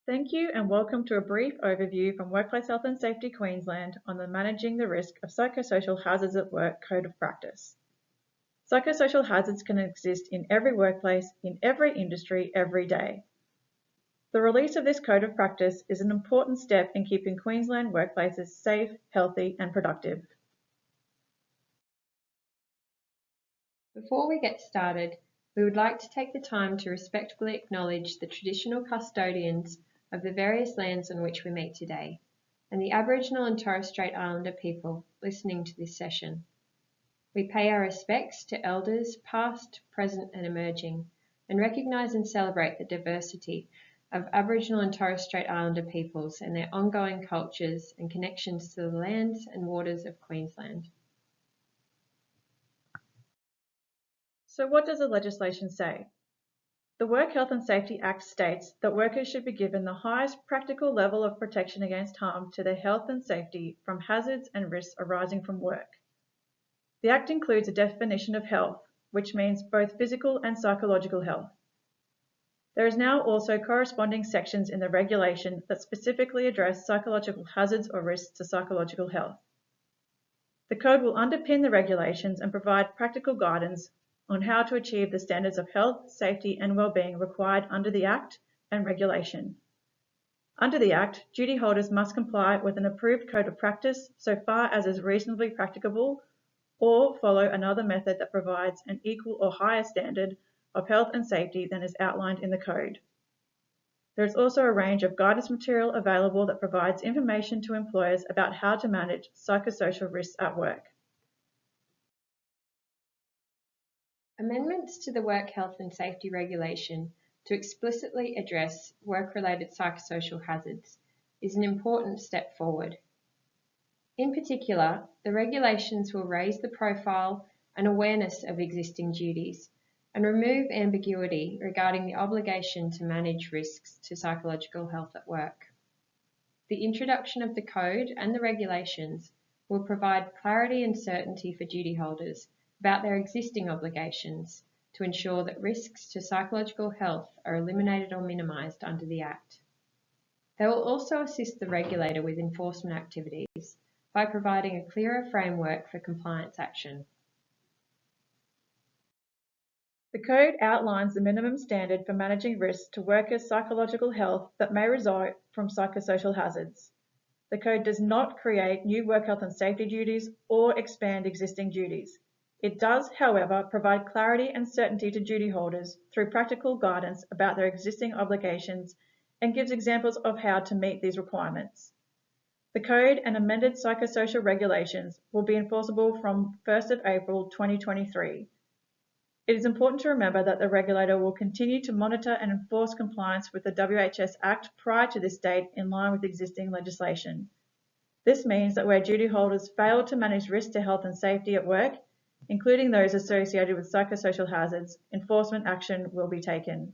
Thank you and welcome to a brief overview from Workplace Health and Safety Queensland on the Managing the Risk of Psychosocial Hazards at Work Code of Practice. Psychosocial hazards can exist in every workplace, in every industry, every day. The release of this Code of Practice is an important step in keeping Queensland workplaces safe, healthy and productive. Before we get started, we would like to take the time to respectfully acknowledge the traditional custodians of the various lands on which we meet today, and the Aboriginal and Torres Strait Islander people listening to this session. We pay our respects to elders past, present and emerging, and recognise and celebrate the diversity of Aboriginal and Torres Strait Islander peoples and their ongoing cultures and connections to the lands and waters of Queensland. So what does the legislation say? The Work Health and Safety Act states that workers should be given the highest practical level of protection against harm to their health and safety from hazards and risks arising from work. The Act includes a definition of health, which means both physical and psychological health. There is now also corresponding sections in the regulation that specifically address psychological hazards or risks to psychological health. The Code will underpin the regulations and provide practical guidance on how to achieve the standards of health, safety and well-being required under the Act and regulation. Under the Act, duty holders must comply with an approved code of practice so far as is reasonably practicable or follow another method that provides an equal or higher standard of health and safety than is outlined in the Code. There is also a range of guidance material available that provides information to employers about how to manage psychosocial risks at work. Amendments to the Work Health and Safety Regulation to explicitly address work-related psychosocial hazards is an important step forward. In particular, the regulations will raise the profile and awareness of existing duties and remove ambiguity regarding the obligation to manage risks to psychological health at work. The introduction of the Code and the regulations will provide clarity and certainty for duty holders about their existing obligations to ensure that risks to psychological health are eliminated or minimised under the Act. They will also assist the regulator with enforcement activities by providing a clearer framework for compliance action. The Code outlines the minimum standard for managing risks to workers' psychological health that may result from psychosocial hazards. The Code does not create new work health and safety duties or expand existing duties. It does, however, provide clarity and certainty to duty holders through practical guidance about their existing obligations and gives examples of how to meet these requirements. The Code and amended psychosocial regulations will be enforceable from 1st of April 2023. It is important to remember that the regulator will continue to monitor and enforce compliance with the WHS Act prior to this date in line with existing legislation. This means that where duty holders fail to manage risks to health and safety at work, including those associated with psychosocial hazards, enforcement action will be taken.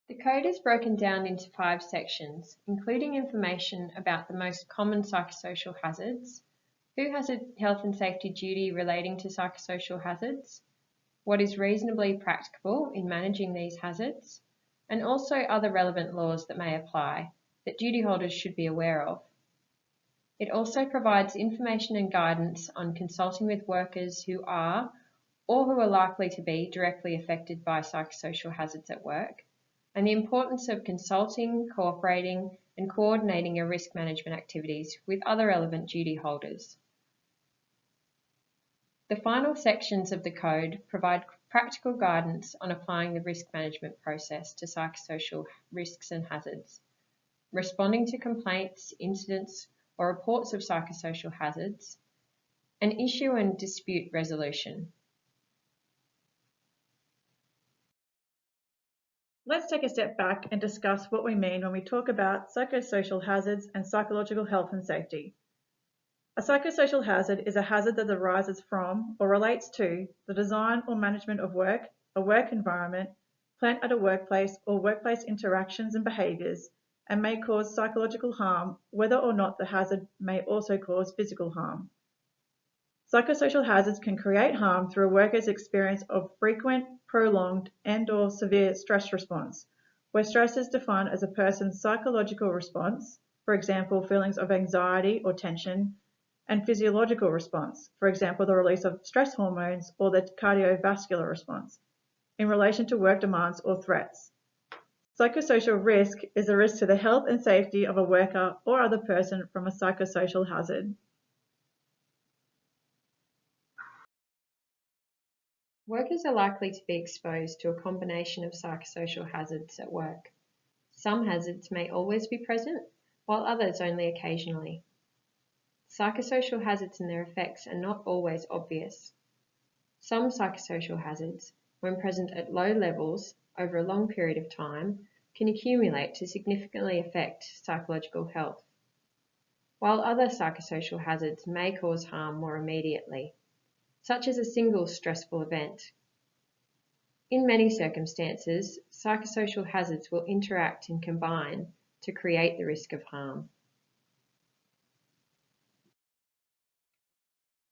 The Code is broken down into 5 sections, including information about the most common psychosocial hazards, who has a health and safety duty relating to psychosocial hazards, what is reasonably practicable in managing these hazards, and also other relevant laws that may apply that duty holders should be aware of. It also provides information and guidance on consulting with workers who are or who are likely to be directly affected by psychosocial hazards at work, and the importance of consulting, cooperating and coordinating your risk management activities with other relevant duty holders. The final sections of the Code provide practical guidance on applying the risk management process to psychosocial risks and hazards, responding to complaints, incidents or reports of psychosocial hazards, and issue and dispute resolution. Let's take a step back and discuss what we mean when we talk about psychosocial hazards and psychological health and safety. A psychosocial hazard is a hazard that arises from or relates to the design or management of work, a work environment, planned at a workplace or workplace interactions and behaviours, and may cause psychological harm, whether or not the hazard may also cause physical harm. Psychosocial hazards can create harm through a worker's experience of frequent, prolonged, and/or severe stress response, where stress is defined as a person's psychological response, for example, feelings of anxiety or tension, and physiological response, for example, the release of stress hormones or the cardiovascular response, in relation to work demands or threats. Psychosocial risk is a risk to the health and safety of a worker or other person from a psychosocial hazard. Workers are likely to be exposed to a combination of psychosocial hazards at work. Some hazards may always be present, while others only occasionally. Psychosocial hazards and their effects are not always obvious. Some psychosocial hazards, when present at low levels over a long period of time, can accumulate to significantly affect psychological health, while other psychosocial hazards may cause harm more immediately, such as a single stressful event. In many circumstances, psychosocial hazards will interact and combine to create the risk of harm.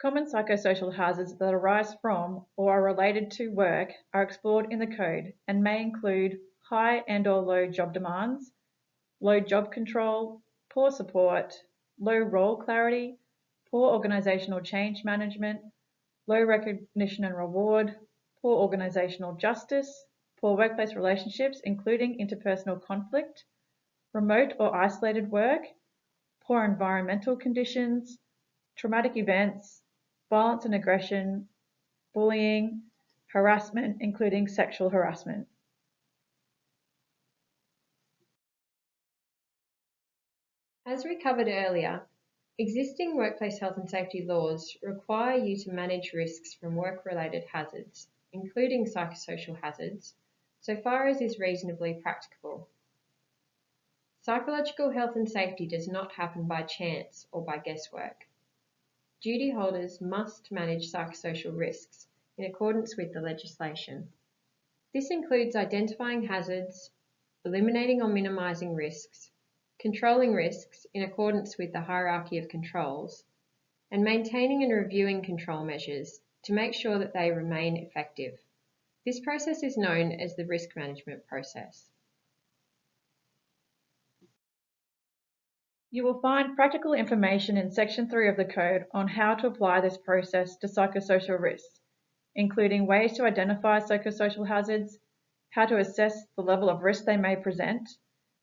Common psychosocial hazards that arise from or are related to work are explored in the Code and may include high and/or low job demands, low job control, poor support, low role clarity, poor organisational change management, low recognition and reward, poor organisational justice, poor workplace relationships including interpersonal conflict, remote or isolated work, poor environmental conditions, traumatic events, violence and aggression, bullying, harassment, including sexual harassment. As we covered earlier, existing workplace health and safety laws require you to manage risks from work-related hazards, including psychosocial hazards, so far as is reasonably practicable. Psychological health and safety does not happen by chance or by guesswork. Duty holders must manage psychosocial risks in accordance with the legislation. This includes identifying hazards, eliminating or minimising risks, controlling risks in accordance with the hierarchy of controls, and maintaining and reviewing control measures to make sure that they remain effective. This process is known as the risk management process. You will find practical information in Section 3 of the Code on how to apply this process to psychosocial risks, including ways to identify psychosocial hazards, how to assess the level of risk they may present,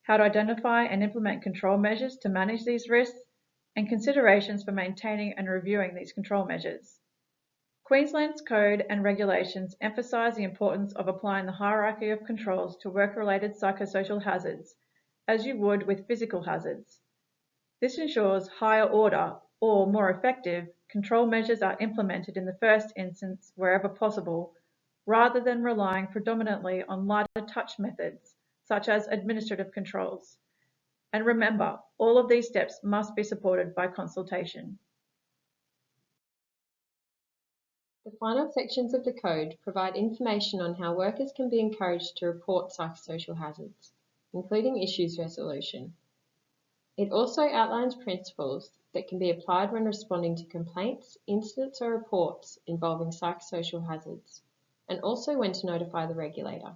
how to identify and implement control measures to manage these risks, and considerations for maintaining and reviewing these control measures. Queensland's code and regulations emphasise the importance of applying the hierarchy of controls to work-related psychosocial hazards, as you would with physical hazards. This ensures higher order, or more effective, control measures are implemented in the first instance wherever possible, rather than relying predominantly on lighter touch methods, such as administrative controls. And remember, all of these steps must be supported by consultation. The final sections of the Code provide information on how workers can be encouraged to report psychosocial hazards, including issues resolution. It also outlines principles that can be applied when responding to complaints, incidents or reports involving psychosocial hazards, and also when to notify the regulator.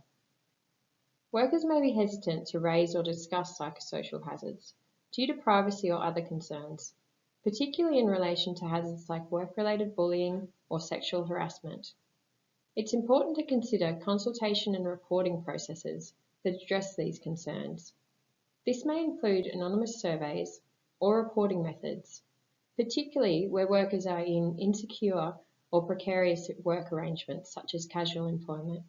Workers may be hesitant to raise or discuss psychosocial hazards due to privacy or other concerns, particularly in relation to hazards like work-related bullying or sexual harassment. It's important to consider consultation and reporting processes that address these concerns. This may include anonymous surveys or reporting methods, particularly where workers are in insecure or precarious work arrangements such as casual employment.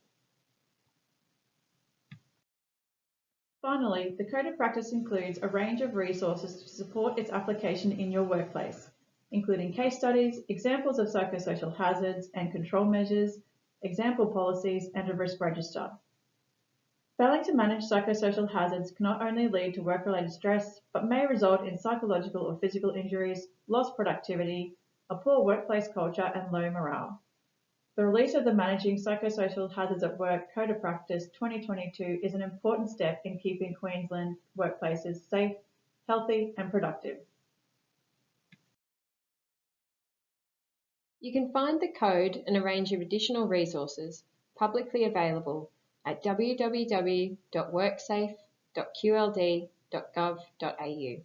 Finally, the Code of Practice includes a range of resources to support its application in your workplace, including case studies, examples of psychosocial hazards and control measures, example policies, and a risk register. Failing to manage psychosocial hazards can not only lead to work-related stress, but may result in psychological or physical injuries, lost productivity, a poor workplace culture, and low morale. The release of the Managing Psychosocial Hazards at Work Code of Practice 2022 is an important step in keeping Queensland workplaces safe, healthy, and productive. You can find the code and a range of additional resources publicly available at www.worksafe.qld.gov.au.